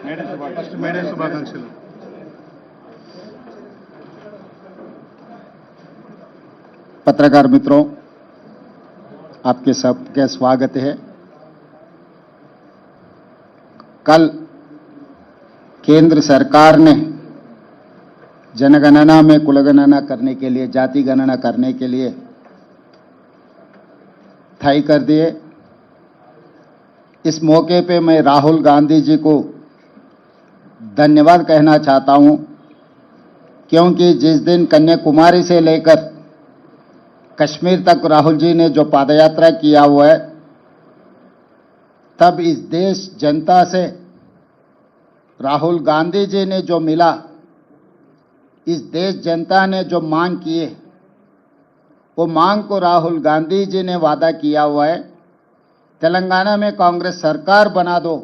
May Day శుభాకాంక్షలు. पत्रकार मित्रों, आपके सबके स्वागत है। कल केंद्र सरकार ने जनगणना में कुलगणना करने के लिए, जाति गणना करने के लिए तय कर दिए। इस मौके पे मैं राहुल गांधी जी को धन्यवाद कहना चाहता हूं, क्योंकि जिस दिन कन्याकुमारी से लेकर कश्मीर तक राहुल जी ने जो पादयात्रा किया हुआ है, तब इस देश जनता से राहुल गांधी जी ने जो मिला, इस देश जनता ने जो मांग किए, वो मांग को राहुल गांधी जी ने वादा किया हुआ है। तेलंगाना में कांग्रेस सरकार बना दो,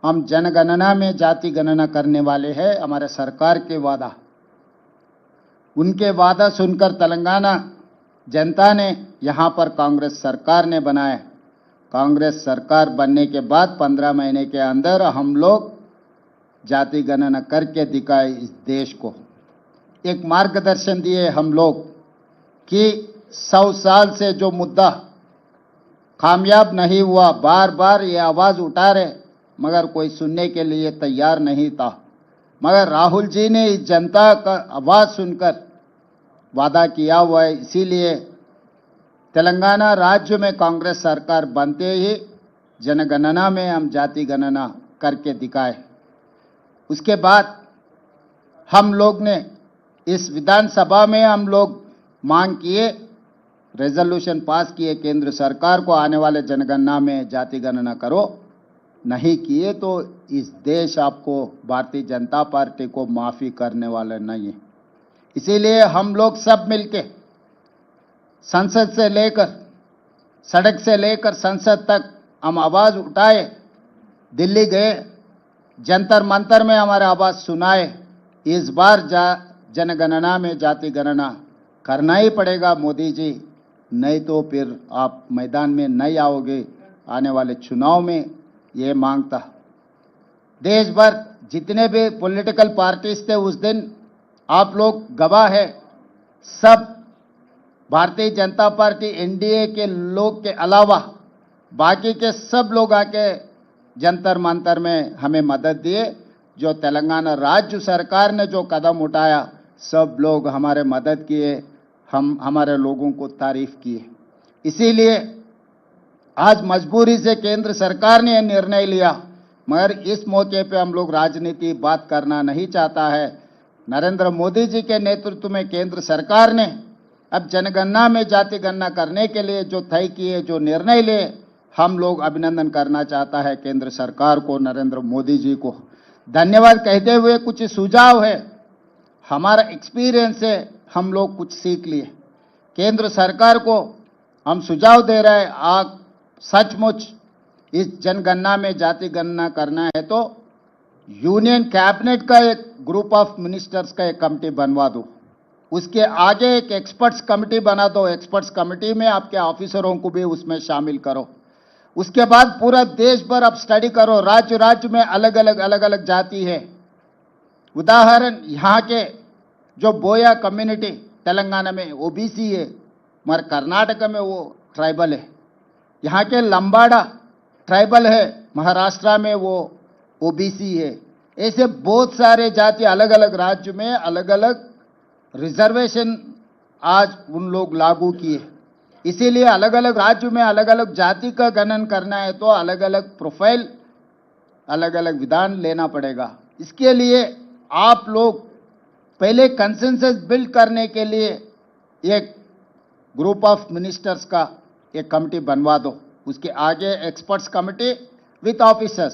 हम जनगणना में जाति गणना करने वाले हैं, हमारे सरकार के वादा। उनके वादा सुनकर तेलंगाना जनता ने यहां पर कांग्रेस सरकार ने बनाया। कांग्रेस सरकार बनने के बाद 15 महीने के अंदर हम लोग जाति गणना करके दिखाए इस देश को। एक मार्गदर्शन दिए हम लोग कि 100 साल से जो मुद्दा कामयाब नहीं हुआ, बार बार ये आवाज उठा रहे, मगर कोई सुनने के लिए तैयार नहीं था। मगर राहुल जी ने इस जनता का आवाज सुनकर वादा किया हुआ है। इसीलिए तेलंगाना राज्य में कांग्रेस सरकार बनते ही जनगणना में हम जाति गणना करके दिखाए। उसके बाद हम लोग ने इस विधानसभा में हम लोग मांग किए, रेजोल्यूशन पास किए केंद्र सरकार को, आने वाले जनगणना में जाति गणना करो। नहीं किए तो इस देश आपको, भारतीय जनता पार्टी को माफी करने वाले नहीं है। इसीलिए हम लोग सब मिलके संसद से लेकर, सड़क से लेकर संसद तक हम आवाज उठाए, दिल्ली गए, जंतर मंतर में हमारे आवाज सुनाए। इस बार जनगणना में जाति गणना करना ही पड़ेगा मोदी जी, नहीं तो फिर आप मैदान में नहीं आओगे। आने वाले चुनाव में ये मांग था। देश भर जितने भी पॉलिटिकल पार्टीज थे उस दिन, आप लोग गवाह है, सब भारतीय जनता पार्टी एनडीए के लोग के अलावा बाकी के सब लोग आके जंतर मंतर में हमें मदद दिए। जो तेलंगाना राज्य सरकार ने जो कदम उठाया, सब लोग हमारे मदद किए, हम हमारे लोगों को तारीफ किए। इसीलिए आज मजबूरी से केंद्र सरकार ने यह निर्णय लिया, मगर इस मौके पे हम लोग राजनीति बात करना नहीं चाहता है। नरेंद्र मोदी जी के नेतृत्व में केंद्र सरकार ने अब जनगणना में जाति गणना करने के लिए जो तय किए, जो निर्णय लिए, हम लोग अभिनंदन करना चाहता है केंद्र सरकार को, नरेंद्र मोदी जी को धन्यवाद कहते हुए कुछ सुझाव है, हमारा एक्सपीरियंस है, हम लोग कुछ सीख लिए। केंद्र सरकार को हम सुझाव दे रहे हैं, आप सचमुच इस जनगणना में जाति गणना करना है तो यूनियन कैबिनेट का एक ग्रुप ऑफ मिनिस्टर्स का एक कमेटी बनवा दो, उसके आगे एक एक्सपर्ट्स कमेटी बना दो, एक्सपर्ट्स कमेटी में आपके ऑफिसरों को भी उसमें शामिल करो। उसके बाद पूरा देश भर आप स्टडी करो, राज्य राज्य में अलग अलग जाति है। उदाहरण, यहाँ के जो बोया कम्युनिटी तेलंगाना में ओबीसी है, मगर कर्नाटक में वो ट्राइबल है। यहाँ के लंबाड़ा ट्राइबल है, महाराष्ट्र में वो ओबीसी है। ऐसे बहुत सारे जाति अलग अलग राज्य में अलग अलग रिजर्वेशन आज उन लोग लागू किए। इसीलिए अलग अलग राज्य में अलग अलग जाति का गणन करना है तो अलग अलग प्रोफाइल, अलग अलग विधान लेना पड़ेगा। इसके लिए आप लोग पहले कंसेंसस बिल्ड करने के लिए एक ग्रुप ऑफ मिनिस्टर्स का एक कमेटी बनवा दो, उसके आगे एक्सपर्ट्स कमेटी विथ ऑफिसर्स।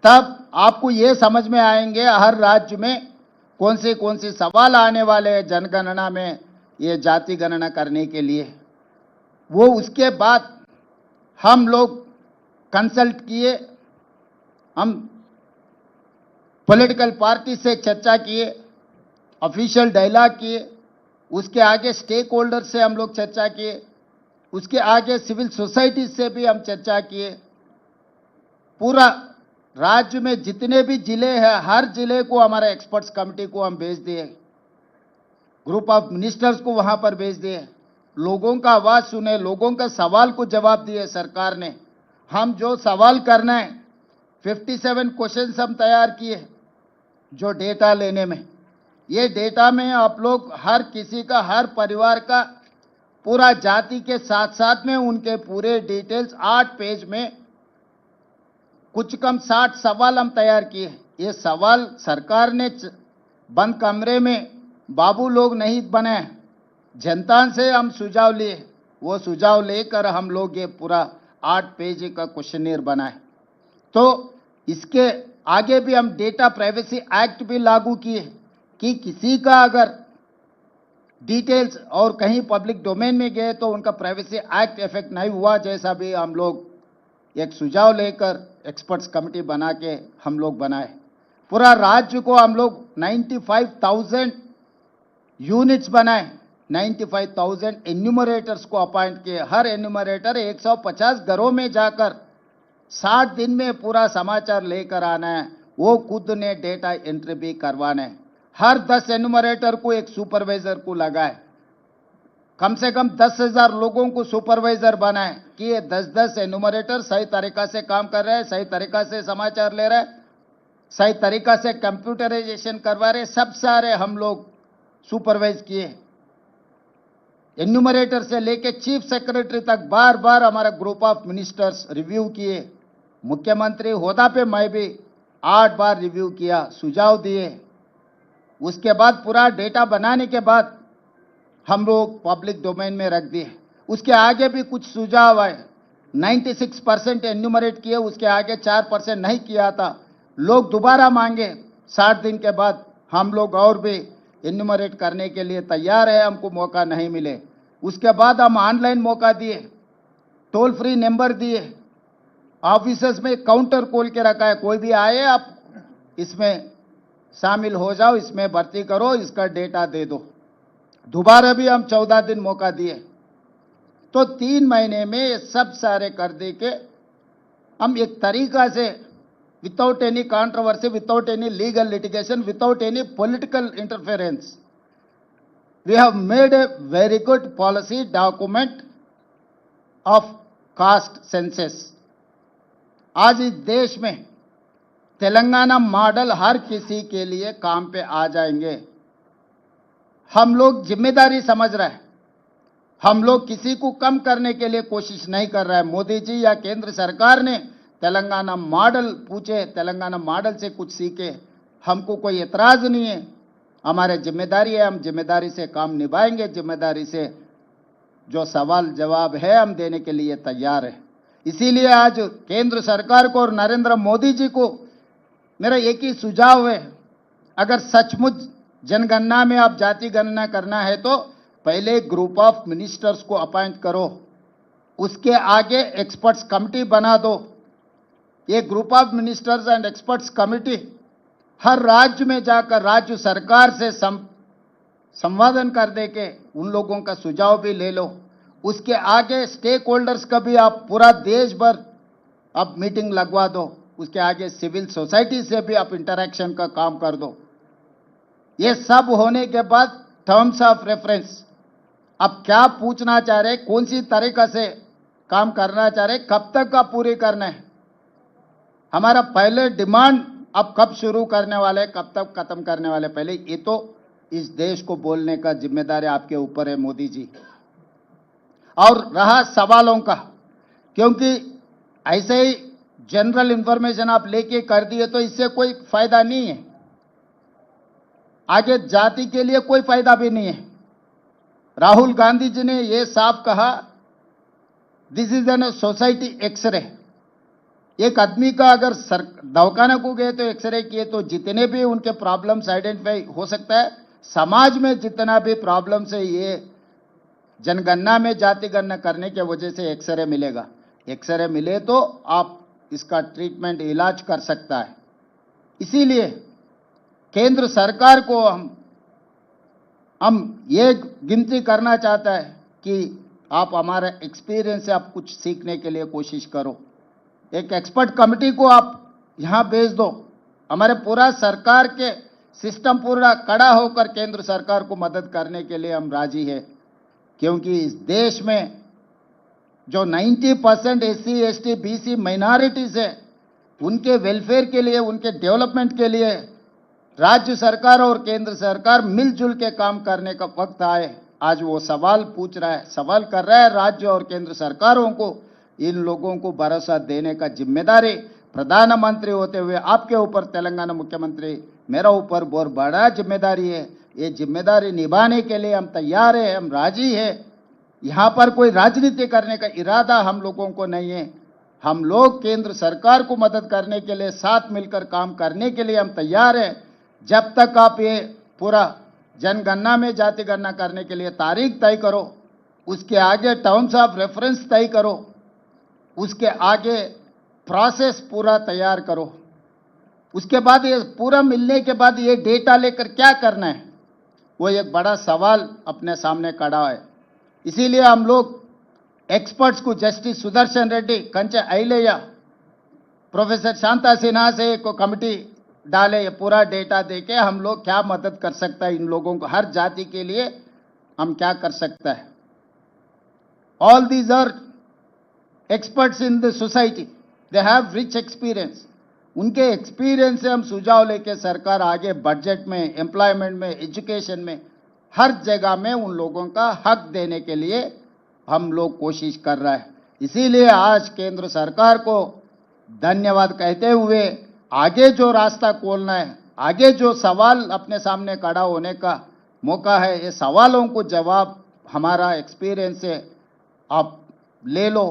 तब आपको ये समझ में आएंगे हर राज्य में कौन से सवाल आने वाले हैं जनगणना में, ये जाति गणना करने के लिए। वो उसके बाद हम लोग कंसल्ट किए, हम पॉलिटिकल पार्टी से चर्चा किए, ऑफिशियल डायलॉग किए, उसके आगे स्टेक होल्डर से हम लोग चर्चा किए, उसके आगे सिविल सोसाइटी से भी हम चर्चा किए। पूरा राज्य में जितने भी जिले हैं हर जिले को हमारे एक्सपर्ट्स कमेटी को हम भेज दिए, ग्रुप ऑफ मिनिस्टर्स को वहां पर भेज दिए, लोगों का आवाज सुने, लोगों का सवाल को जवाब दिए सरकार ने। हम जो सवाल करना है 57 क्वेश्चंस हम तैयार किए जो डेटा लेने में, ये डेटा में आप लोग हर किसी का, हर परिवार का, पूरा जाति के साथ साथ में उनके पूरे डिटेल्स 8 पेज में कुछ कम 60 सवाल हम तैयार किए। ये सवाल सरकार ने बंद कमरे में बाबू लोग नहीं बनाए, जनता से हम सुझाव लिए, वो सुझाव लेकर हम लोग ये पूरा 8 पेज का क्वेश्चनियर बनाए। तो इसके आगे भी हम डेटा प्राइवेसी एक्ट भी लागू किए कि किसी का अगर डिटेल्स और कहीं पब्लिक डोमेन में गए तो उनका प्राइवेसी एक्ट इफेक्ट नहीं हुआ, जैसा भी हम लोग एक सुझाव लेकर एक्सपर्ट्स कमेटी बना के हम लोग बनाए। पूरा राज्य को हम लोग 95,000 यूनिट्स बनाए, 95,000 एन्यूमरेटर्स को अपॉइंट किए। हर एन्यूमरेटर 150 घरों में जाकर 60 दिन में पूरा समाचार लेकर आना है, वो खुद ने डेटा एंट्री भी करवाना है। हर 10 एन्यूमरेटर को एक सुपरवाइजर को लगाए, कम से कम 10,000 लोगों को सुपरवाइजर बनाए कि ये 10-10 एन्यूमरेटर सही तरीका से काम कर रहे हैं, सही तरीका से समाचार ले रहे हैं, सही तरीका से कंप्यूटराइजेशन करवा रहे, सब सारे हम लोग सुपरवाइज किए। एन्यूमरेटर से लेके चीफ सेक्रेटरी तक बार बार हमारा ग्रुप ऑफ मिनिस्टर्स रिव्यू किए। मुख्यमंत्री होदा पे मैं भी 8 बार रिव्यू किया, सुझाव दिए। उसके बाद पूरा डेटा बनाने के बाद हम लोग पब्लिक डोमेन में रख दिए। उसके आगे भी कुछ सुझाव आए, 96% एन्यूमरेट किए, उसके आगे 4% नहीं किया था। लोग दोबारा मांगे 60 दिन के बाद, हम लोग और भी एन्यूमरेट करने के लिए तैयार है, हमको मौका नहीं मिले। उसके बाद हम ऑनलाइन मौका दिए, टोल फ्री नंबर दिए, ऑफिसेस में काउंटर खोल के रखा है, कोई भी आए आप इसमें शामिल हो जाओ, इसमें भर्ती करो, इसका डेटा दे दो। दोबारा भी हम 14 दिन मौका दिए। तो 3 महीने में ये सब सारे कर दे के हम एक तरीका से without any controversy, without any legal litigation, without any political interference, we have made a very good policy document of caste census. आज इस देश में तेलंगाना मॉडल हर किसी के लिए काम पे आ जाएंगे। हम लोग जिम्मेदारी समझ रहे हैं, हम लोग किसी को कम करने के लिए कोशिश नहीं कर रहे हैं। मोदी जी या केंद्र सरकार ने तेलंगाना मॉडल पूछे, तेलंगाना मॉडल से कुछ सीखे, हमको कोई एतराज नहीं है। हमारे जिम्मेदारी है, हम जिम्मेदारी से काम निभाएंगे, जिम्मेदारी से जो सवाल जवाब है हम देने के लिए तैयार है। इसीलिए आज केंद्र सरकार को और नरेंद्र मोदी जी को मेरा एक ही सुझाव है, अगर सचमुच जनगणना में आप जाति गणना करना है तो पहले ग्रुप ऑफ मिनिस्टर्स को अपॉइंट करो, उसके आगे एक्सपर्ट्स कमेटी बना दो। ये group of ministers and experts committee हर राज्य में जाकर राज्य सरकार से संवादन कर दे के उन लोगों का सुझाव भी ले लो। उसके आगे स्टेक होल्डर्स का भी आप पूरा देश भर आप मीटिंग लगवा दो। उसके आगे सिविल सोसाइटी से भी आप इंटरेक्शन का काम कर दो। ये सब होने के बाद टर्म्स ऑफ रेफरेंस, अब क्या पूछना चाह रहे, कौन सी तरीका से काम करना चाह रहे, कब तक आप पूरी करना है, हमारा पहले डिमांड अब कब शुरू करने वाले, कब तक खत्म करने वाले, पहले ये तो इस देश को बोलने का जिम्मेदारी आपके ऊपर है मोदी जी। और रहा सवालों का, क्योंकि ऐसे ही जनरल इंफॉर्मेशन आप लेके कर दिए तो इससे कोई फायदा नहीं है, आगे जाति के लिए कोई फायदा भी नहीं है। राहुल गांधी जी ने ये साफ कहा, this is an society x ray. एक आदमी का अगर दवाखाना को गए तो एक्सरे किए तो जितने भी उनके प्रॉब्लम्स आइडेंटिफाई हो सकता है, समाज में जितना भी प्रॉब्लम्स है ये जनगणना में जाति गणना करने के वजह से एक्सरे मिलेगा। एक्सरे मिले तो आप इसका ट्रीटमेंट इलाज कर सकता है। इसीलिए केंद्र सरकार को हम ये गिनती करना चाहता है कि आप हमारे एक्सपीरियंस से आप कुछ सीखने के लिए कोशिश करो। एक एक्सपर्ट कमेटी को आप यहाँ भेज दो। हमारे पूरा सरकार के सिस्टम पूरा खड़ा होकर केंद्र सरकार को मदद करने के लिए हम राजी है, क्योंकि इस देश में जो 90% एससी एसटी बीसी माइनॉरिटीज है, उनके वेलफेयर के लिए, उनके डेवलपमेंट के लिए राज्य सरकार और केंद्र सरकार मिलजुल के काम करने का वक्त आए। आज वो सवाल पूछ रहा है, सवाल कर रहा है राज्य और केंद्र सरकारों को। इन लोगों को भरोसा देने का जिम्मेदारी प्रधानमंत्री होते हुए आपके ऊपर, तेलंगाना मुख्यमंत्री, मेरा ऊपर बहुत बड़ा जिम्मेदारी है। ये जिम्मेदारी निभाने के लिए हम तैयार हैं, हम राजी हैं। यहाँ पर कोई राजनीति करने का इरादा हम लोगों को नहीं है। हम लोग केंद्र सरकार को मदद करने के लिए, साथ मिलकर काम करने के लिए हम तैयार हैं। जब तक आप ये पूरा जनगणना में जाति गणना करने के लिए तारीख तय करो, उसके आगे टर्म्स ऑफ रेफरेंस तय करो, उसके आगे प्रोसेस पूरा तैयार करो, उसके बाद ये पूरा मिलने के बाद ये डेटा लेकर क्या करना है, वो एक बड़ा सवाल अपने सामने खड़ा है। इसीलिए हम लोग एक्सपर्ट्स को, जस्टिस सुदर्शन रेड्डी, कंचे अय्यलैया, प्रोफेसर शांता सिन्हा से एक कमिटी डाले, ये पूरा डेटा देके हम लोग क्या मदद कर सकता है इन लोगों को, हर जाति के लिए हम क्या कर सकता है। All these are experts in the society, they have rich experience. उनके एक्सपीरियंस से हम सुझाव लेके सरकार आगे बजट में, एम्प्लॉयमेंट में, एजुकेशन में, हर जगह में उन लोगों का हक देने के लिए हम लोग कोशिश कर रहा है। इसीलिए आज केंद्र सरकार को धन्यवाद कहते हुए आगे जो रास्ता खोलना है, आगे जो सवाल अपने सामने खड़ा होने का मौका है, ये सवालों को जवाब हमारा एक्सपीरियंस से आप ले लो।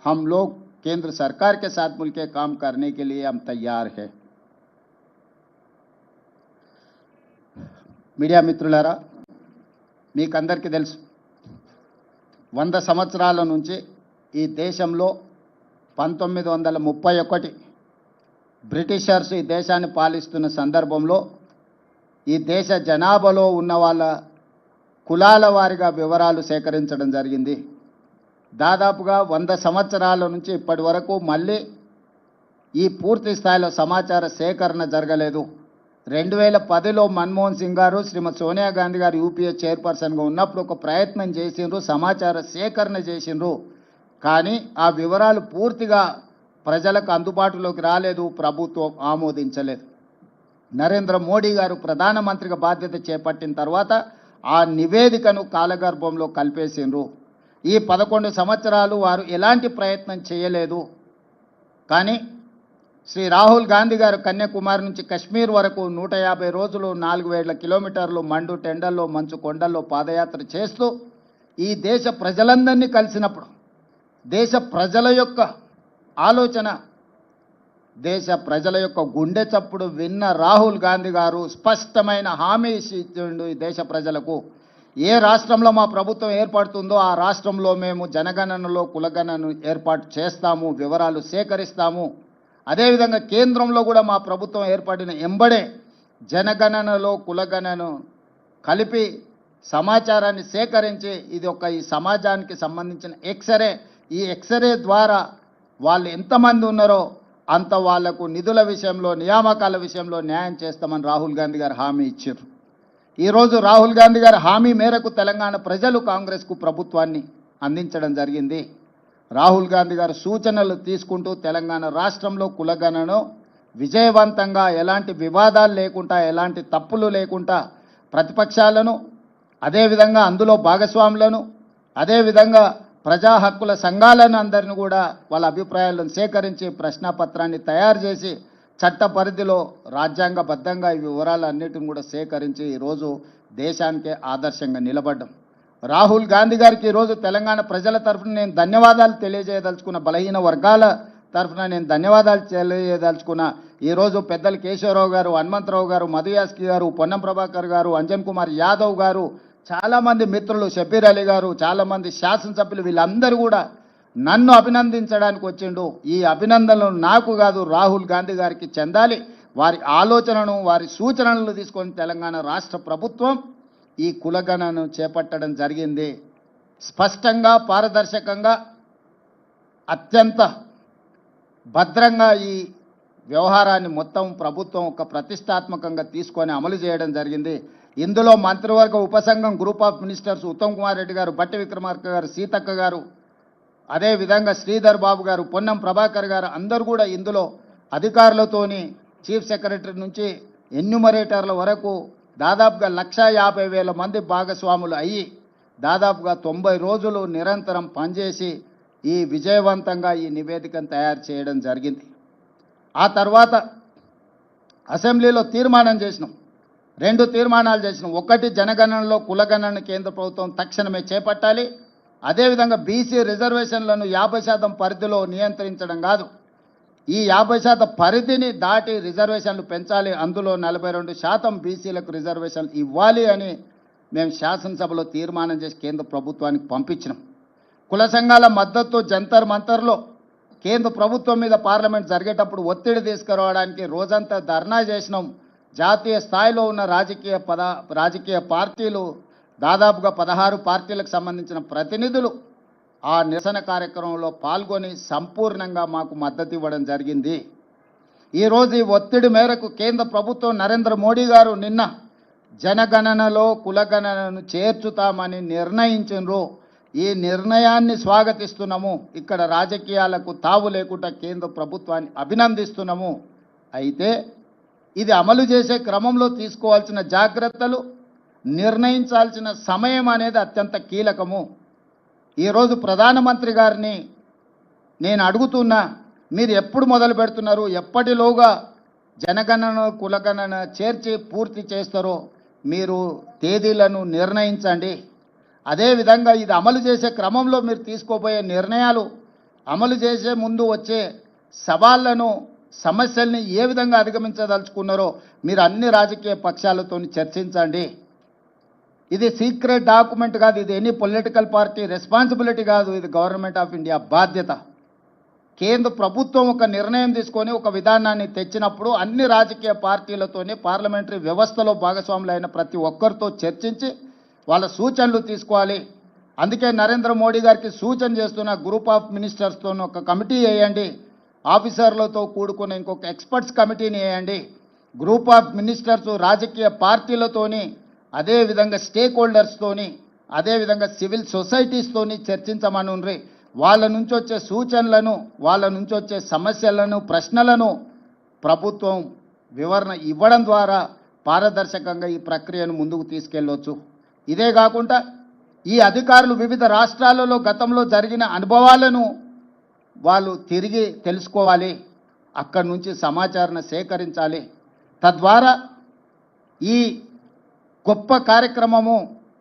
हम लोग केंद्र सरकार के साथ मिलकर काम करने के लिए हम तैयार हैं। మీడియా మిత్రులారా, మీకందరికీ తెలుసు, 100 సంవత్సరాల నుంచి ఈ దేశంలో 1931 బ్రిటిషర్స్ ఈ దేశాన్ని పాలిస్తున్న సందర్భంలో ఈ దేశ జనాభాలో ఉన్న వాళ్ళ కులాల వారీగా వివరాలు సేకరించడం జరిగింది. దాదాపుగా 100 సంవత్సరాల నుంచి ఇప్పటి వరకు మళ్ళీ ఈ పూర్తి స్థాయిలో సమాచార సేకరణ జరగలేదు. 2010లో మన్మోహన్ సింగ్ గారు, శ్రీమతి సోనియా గాంధీ గారు యూపీఏ చైర్పర్సన్గా ఉన్నప్పుడు ఒక ప్రయత్నం చేసిండ్రు, సమాచార సేకరణ చేసిండ్రు. కానీ ఆ వివరాలు పూర్తిగా ప్రజలకు అందుబాటులోకి రాలేదు, ప్రభుత్వం ఆమోదించలేదు. నరేంద్ర మోడీ గారు ప్రధానమంత్రిగా బాధ్యత చేపట్టిన తర్వాత ఆ నివేదికను కాలగర్భంలో కలిపేసిండ్రు. ఈ 11 సంవత్సరాలు వారు ఎలాంటి ప్రయత్నం చేయలేదు. కానీ శ్రీ రాహుల్ గాంధీ గారు కన్యాకుమారి నుంచి కశ్మీర్ వరకు 150 రోజులు 4000 కిలోమీటర్లు మండు టెండల్లో, మంచు కొండల్లో పాదయాత్ర చేస్తూ ఈ దేశ ప్రజలందరినీ కలిసినప్పుడు, దేశ ప్రజల యొక్క ఆలోచన, దేశ ప్రజల యొక్క గుండె చప్పుడు విన్న రాహుల్ గాంధీ గారు స్పష్టమైన హామీ ఇచ్చిండు ఈ దేశ ప్రజలకు. ఏ రాష్ట్రంలో మా ప్రభుత్వం ఏర్పడుతుందో ఆ రాష్ట్రంలో మేము జనగణనలో కులగణనను ఏర్పాటు చేస్తాము, వివరాలు సేకరిస్తాము. అదేవిధంగా కేంద్రంలో కూడా మా ప్రభుత్వం ఏర్పడిన ఎంబడే జనగణనలో కులగణనను కలిపి సమాచారాన్ని సేకరించి ఇది ఈ సమాజానికి సంబంధించిన ఎక్స్రే, ఈ ఎక్స్రే ద్వారా వాళ్ళు ఎంతమంది ఉన్నారో అంత వాళ్లకు నిధుల విషయంలో, నియామకాల విషయంలో న్యాయం చేస్తామని రాహుల్ గాంధీ గారు హామీ ఇచ్చారు. ఈరోజు రాహుల్ గాంధీ గారి హామీ మేరకు తెలంగాణ ప్రజలు కాంగ్రెస్కు ప్రభుత్వాన్ని అందించడం జరిగింది. రాహుల్ గాంధీ గారు సూచనలు తీసుకుంటూ తెలంగాణ రాష్ట్రంలో కులగణనను విజయవంతంగా, ఎలాంటి వివాదాలు లేకుండా, ఎలాంటి తప్పులు లేకుండా ప్రతిపక్షాలను, అదేవిధంగా అందులో భాగస్వాములను, అదేవిధంగా ప్రజా హక్కుల సంఘాలను అందరిని కూడా వాళ్ళ అభిప్రాయాలను సేకరించి ప్రశ్నపత్రాన్ని తయారు చేసి చట్ట పరిధిలో రాజ్యాంగబద్ధంగా ఈ వివరాలన్నిటిని కూడా సేకరించి ఈరోజు దేశానికే ఆదర్శంగా నిలబడ్డాం. రాహుల్ గాంధీ గారికి ఈరోజు తెలంగాణ ప్రజల తరఫున నేను ధన్యవాదాలు తెలియజేయదలుచుకున్న, బలహీన వర్గాల తరఫున నేను ధన్యవాదాలు తెలియజేయదలుచుకున్న. ఈరోజు పెద్దలు కేశవరావు గారు, హనుమంతరావు గారు, మధు యాస్కి గారు, పొన్నం ప్రభాకర్ గారు, అంజన్ కుమార్ యాదవ్ గారు, చాలామంది మిత్రులు, షబీర్ అలీ గారు, చాలామంది శాసనసభ్యులు, వీళ్ళందరూ కూడా నన్ను అభినందించడానికి వచ్చిండు. ఈ అభినందనలు నాకు కాదు, రాహుల్ గాంధీ గారికి చెందాలి. వారి ఆలోచనను, వారి సూచనలను తీసుకొని తెలంగాణ రాష్ట్ర ప్రభుత్వం ఈ కులగణనను చేపట్టడం జరిగింది. స్పష్టంగా, పారదర్శకంగా, అత్యంత భద్రంగా ఈ వ్యవహారాన్ని మొత్తం ప్రభుత్వం ఒక ప్రతిష్టాత్మకంగా తీసుకొని అమలు చేయడం జరిగింది. ఇందులో మంత్రివర్గ ఉపసంఘం group of ministers Uttam Kumar Reddy గారు, బట్టి విక్రమార్క గారు, సీతక్క గారు, అదేవిధంగా శ్రీధర్ బాబు గారు, పొన్నం ప్రభాకర్ గారు అందరూ కూడా ఇందులో అధికారులతోని చీఫ్ సెక్రటరీ నుంచి ఎన్యూమరేటర్ల వరకు దాదాపుగా 1,50,000 మంది భాగస్వాములు అయ్యి దాదాపుగా 90 రోజులు నిరంతరం పనిచేసి ఈ విజయవంతంగా ఈ నివేదికను తయారు చేయడం జరిగింది. ఆ తర్వాత అసెంబ్లీలో తీర్మానం చేసినాం, 2 తీర్మానాలు చేసినాం. ఒకటి, జనగణనలో కులగణన కేంద్ర ప్రభుత్వం తక్షణమే చేపట్టాలి. అదేవిధంగా బీసీ రిజర్వేషన్లను 50% పరిధిలో నియంత్రించడం కాదు, ఈ 50% పరిధిని దాటి రిజర్వేషన్లు పెంచాలి. అందులో 42% బీసీలకు రిజర్వేషన్లు ఇవ్వాలి అని మేము శాసనసభలో తీర్మానం చేసి కేంద్ర ప్రభుత్వానికి పంపించినాం. కుల సంఘాల మద్దతు జంతర్ మంతర్లో కేంద్ర ప్రభుత్వం మీద పార్లమెంట్ జరిగేటప్పుడు ఒత్తిడి తీసుకురావడానికి రోజంతా ధర్నా చేసినాం. జాతీయ స్థాయిలో ఉన్న రాజకీయ పార్టీలు దాదాపుగా 16 పార్టీలకు సంబంధించిన ప్రతినిధులు ఆ నిరసన కార్యక్రమంలో పాల్గొని సంపూర్ణంగా మాకు మద్దతు ఇవ్వడం జరిగింది. ఈరోజు ఈ ఒత్తిడి మేరకు కేంద్ర ప్రభుత్వం నరేంద్ర మోడీ గారు నిన్న జనగణనలో కులగణనను చేర్చుతామని నిర్ణయించారు. ఈ నిర్ణయాన్ని స్వాగతిస్తున్నాము. ఇక్కడ రాజకీయాలకు తావు లేకుండా కేంద్ర ప్రభుత్వాన్ని అభినందిస్తున్నాము. అయితే ఇది అమలు చేసే క్రమంలో తీసుకోవాల్సిన జాగ్రత్తలు, నిర్ణయించాల్సిన సమయం అనేది అత్యంత కీలకము. ఈరోజు ప్రధానమంత్రి గారిని నేను అడుగుతున్నా, మీరు ఎప్పుడు మొదలు పెడుతున్నారు, ఎప్పటిలోగా జనగణన కులగణన చేర్చి పూర్తి చేస్తారో మీరు తేదీలను నిర్ణయించండి. అదేవిధంగా ఇది అమలు చేసే క్రమంలో మీరు తీసుకోబోయే నిర్ణయాలు, అమలు చేసే ముందు వచ్చే సవాళ్లను, సమస్యల్ని ఏ విధంగా అధిగమించదలుచుకున్నారో మీరు అన్ని రాజకీయ పక్షాలతో చర్చించండి. ఇది సీక్రెట్ డాక్యుమెంట్ కాదు, ఇది ఎనీ పొలిటికల్ పార్టీ రెస్పాన్సిబిలిటీ కాదు, ఇది గవర్నమెంట్ ఆఫ్ ఇండియా బాధ్యత. కేంద్ర ప్రభుత్వం ఒక నిర్ణయం తీసుకొని ఒక విధానాన్ని తెచ్చినప్పుడు అన్ని రాజకీయ పార్టీలతోనే పార్లమెంటరీ వ్యవస్థలో భాగస్వాములైన ప్రతి ఒక్కరితో చర్చించి వాళ్ళ సూచనలు తీసుకోవాలి. అందుకే నరేంద్ర మోడీ గారికి సూచన చేస్తున్న గ్రూప్ ఆఫ్ మినిస్టర్స్తో ఒక కమిటీ వేయండి, ఆఫీసర్లతో కూడుకున్న ఇంకొక ఎక్స్పర్ట్స్ కమిటీని వేయండి. గ్రూప్ ఆఫ్ మినిస్టర్స్ రాజకీయ పార్టీలతోని, అదేవిధంగా స్టేక్ హోల్డర్స్తోని, అదేవిధంగా సివిల్ సొసైటీస్తోని చర్చించమనుండ్రి. వాళ్ళ నుంచి వచ్చే సూచనలను, వాళ్ళ నుంచి వచ్చే సమస్యలను, ప్రశ్నలను ప్రభుత్వం వివరణ ఇవ్వడం ద్వారా పారదర్శకంగా ఈ ప్రక్రియను ముందుకు తీసుకెళ్ళవచ్చు. ఇదే కాకుండా ఈ అధికారులు వివిధ రాష్ట్రాలలో గతంలో జరిగిన అనుభవాలను వాళ్ళు తిరిగి తెలుసుకోవాలి, అక్కడి నుంచి సమాచారాన్ని సేకరించాలి. తద్వారా ఈ గొప్ప కార్యక్రమము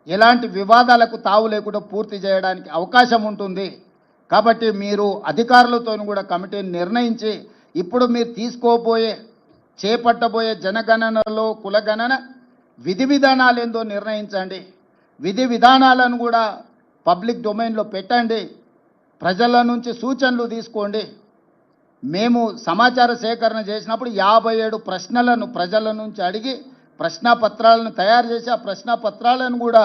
ఎలాంటి వివాదాలకు తావు లేకుండా పూర్తి చేయడానికి అవకాశం ఉంటుంది. కాబట్టి మీరు అధికారులతో కూడా కమిటీని నిర్ణయించి ఇప్పుడు మీరు చేపట్టబోయే జనగణనలో కులగణన విధి విధానాలు ఏందో నిర్ణయించండి. విధి విధానాలను కూడా పబ్లిక్ డొమైన్లో పెట్టండి, ప్రజల నుంచి సూచనలు తీసుకోండి. మేము సమాచార సేకరణ చేసినప్పుడు 57 ప్రశ్నలను ప్రజల నుంచి అడిగి ప్రశ్నాపత్రాలను తయారు చేసి ఆ ప్రశ్నాపత్రాలను కూడా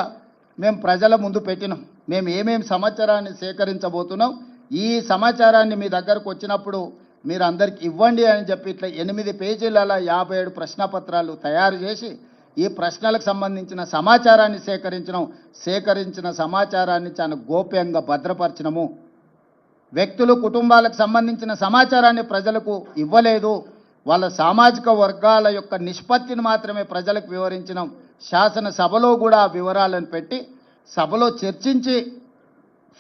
మేము ప్రజల ముందు పెట్టినాం. మేము ఏమేమి సమాచారాన్ని సేకరించబోతున్నాం, ఈ సమాచారాన్ని మీ దగ్గరకు వచ్చినప్పుడు మీరు అందరికి ఇవ్వండి అని చెప్పి ఇట్లా 8 పేజీల 57 ప్రశ్నాపత్రాలు తయారు చేసి ఈ ప్రశ్నలకు సంబంధించిన సమాచారాన్ని సేకరించిన సమాచారాన్ని చాలా గోప్యంగా భద్రపరిచినము. వ్యక్తులు, కుటుంబాలకు సంబంధించిన సమాచారాన్ని ప్రజలకు ఇవ్వలేదు. వాళ్ళ సామాజిక వర్గాల యొక్క నిష్పత్తిని మాత్రమే ప్రజలకు వివరించినాం. శాసనసభలో కూడా ఆ వివరాలను పెట్టి సభలో చర్చించి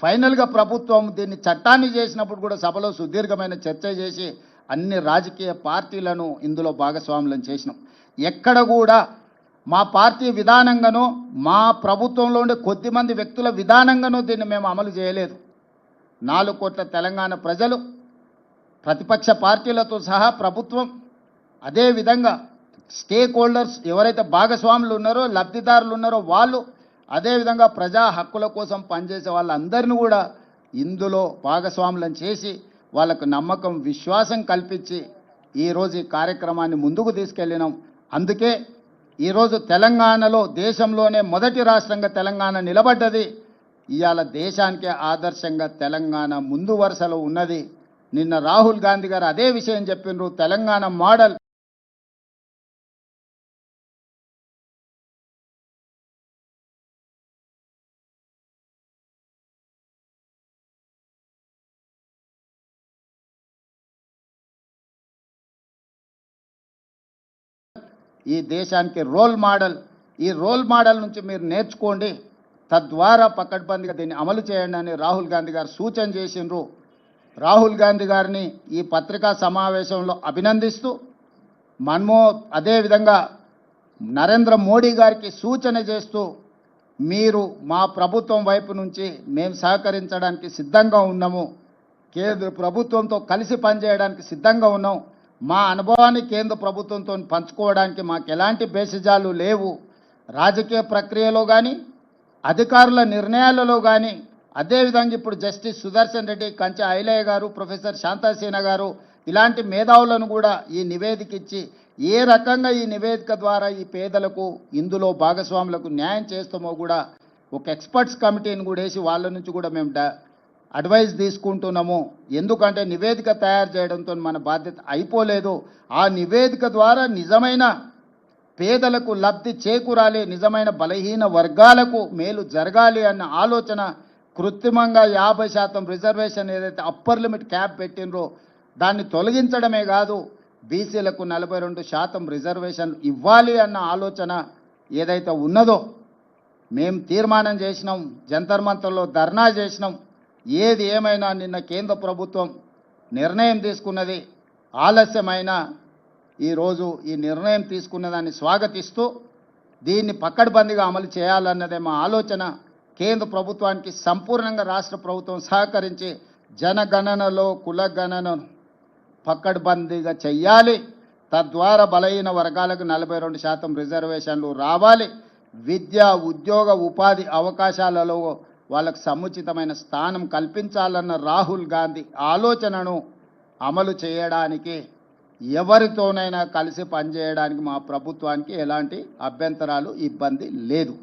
ఫైనల్గా ప్రభుత్వం దీన్ని చట్టాన్ని చేసినప్పుడు కూడా సభలో సుదీర్ఘమైన చర్చ చేసి అన్ని రాజకీయ పార్టీలను ఇందులో భాగస్వాములను చేసినాం. ఎక్కడ కూడా మా పార్టీ విధానంగానో మా ప్రభుత్వంలో ఉండే కొద్దిమంది వ్యక్తుల విధానంగానో దీన్ని మేము అమలు చేయలేదు. 4 కోట్ల తెలంగాణ ప్రజలు, ప్రతిపక్ష పార్టీలతో సహా ప్రభుత్వం, అదేవిధంగా స్టేక్ హోల్డర్స్ ఎవరైతే భాగస్వాములు ఉన్నారో, లబ్ధిదారులు ఉన్నారో వాళ్ళు, అదేవిధంగా ప్రజా హక్కుల కోసం పనిచేసే వాళ్ళందరినీ కూడా ఇందులో భాగస్వాములను చేసి వాళ్ళకు నమ్మకం, విశ్వాసం కల్పించి ఈరోజు ఈ కార్యక్రమాన్ని ముందుకు తీసుకెళ్ళినాం. అందుకే ఈరోజు తెలంగాణలో దేశంలోనే మొదటి రాష్ట్రంగా తెలంగాణ నిలబడ్డది. ఇవాళ దేశానికే ఆదర్శంగా తెలంగాణ ముందు వరుసలో ఉన్నది. నిన్న రాహుల్ గాంధీ గారు అదే విషయం చెప్పిండ్రు. తెలంగాణ మోడల్ ఈ దేశానికి రోల్ మోడల్. ఈ రోల్ మోడల్ నుంచి మీరు నేర్చుకోండి, తద్వారా పకడ్బందీగా దీన్ని అమలు చేయండి అని రాహుల్ గాంధీ గారు సూచన చేసిండ్రు. రాహుల్ గాంధీ గారిని ఈ పత్రికా సమావేశంలో అభినందిస్తూ అదేవిధంగా నరేంద్ర మోడీ గారికి సూచన చేస్తూ మీరు మా ప్రభుత్వం వైపు నుంచి మేము సహకరించడానికి సిద్ధంగా ఉన్నాము, కేంద్ర ప్రభుత్వంతో కలిసి పనిచేయడానికి సిద్ధంగా ఉన్నాం, మా అనుభవాన్ని కేంద్ర ప్రభుత్వంతో పంచుకోవడానికి మాకు ఎలాంటి బేసిజాలు లేవు, రాజకీయ ప్రక్రియలో కానీ అధికారుల నిర్ణయాలలో కానీ. అదేవిధంగా ఇప్పుడు జస్టిస్ సుదర్శన్ రెడ్డి, కంచె ఐలయ్య గారు, ప్రొఫెసర్ శాంతాసేన గారు ఇలాంటి మేధావులను కూడా ఈ నివేదిక ఇచ్చి ఏ రకంగా ఈ నివేదిక ద్వారా ఈ పేదలకు ఇందులో భాగస్వాములకు న్యాయం చేస్తామో కూడా ఒక ఎక్స్పర్ట్స్ కమిటీని కూడా వేసి వాళ్ళ నుంచి కూడా మేము అడ్వైస్ తీసుకుంటున్నాము. ఎందుకంటే నివేదిక తయారు చేయడంతో మన బాధ్యత అయిపోలేదు. ఆ నివేదిక ద్వారా నిజమైన పేదలకు లబ్ధి చేకూరాలి, నిజమైన బలహీన వర్గాలకు మేలు జరగాలి అన్న ఆలోచన కృత్రిమంగా 50% రిజర్వేషన్ ఏదైతే అప్పర్ లిమిట్ క్యాప్ పెట్టినరో దాన్ని తొలగించడమే కాదు, బీసీలకు 42% రిజర్వేషన్ ఇవ్వాలి అన్న ఆలోచన ఏదైతే ఉన్నదో మేము తీర్మానం చేసినాం, జంతర్ మంతర్లో ధర్నా చేసినాం. ఏది ఏమైనా నిన్న కేంద్ర ప్రభుత్వం నిర్ణయం తీసుకున్నది, ఆలస్యమైన ఈరోజు ఈ నిర్ణయం తీసుకున్న దాన్ని స్వాగతిస్తూ దీన్ని పకడ్బందీగా అమలు చేయాలన్నదే మా ఆలోచన. కేంద్ర ప్రభుత్వానికి సంపూర్ణంగా రాష్ట్ర ప్రభుత్వం సహకరించి జనగణనలో కులగణనను పకడ్బందీగా చెయ్యాలి. తద్వారా బలహీన వర్గాలకు 42% రిజర్వేషన్లు రావాలి. విద్య, ఉద్యోగ, ఉపాధి అవకాశాలలో వాళ్ళకు సముచితమైన స్థానం కల్పించాలన్న రాహుల్ గాంధీ ఆలోచనను అమలు చేయడానికి ఎవరితోనైనా కలిసి పనిచేయడానికి మా ప్రభుత్వానికి ఎలాంటి అభ్యంతరాలు, ఇబ్బంది లేదు.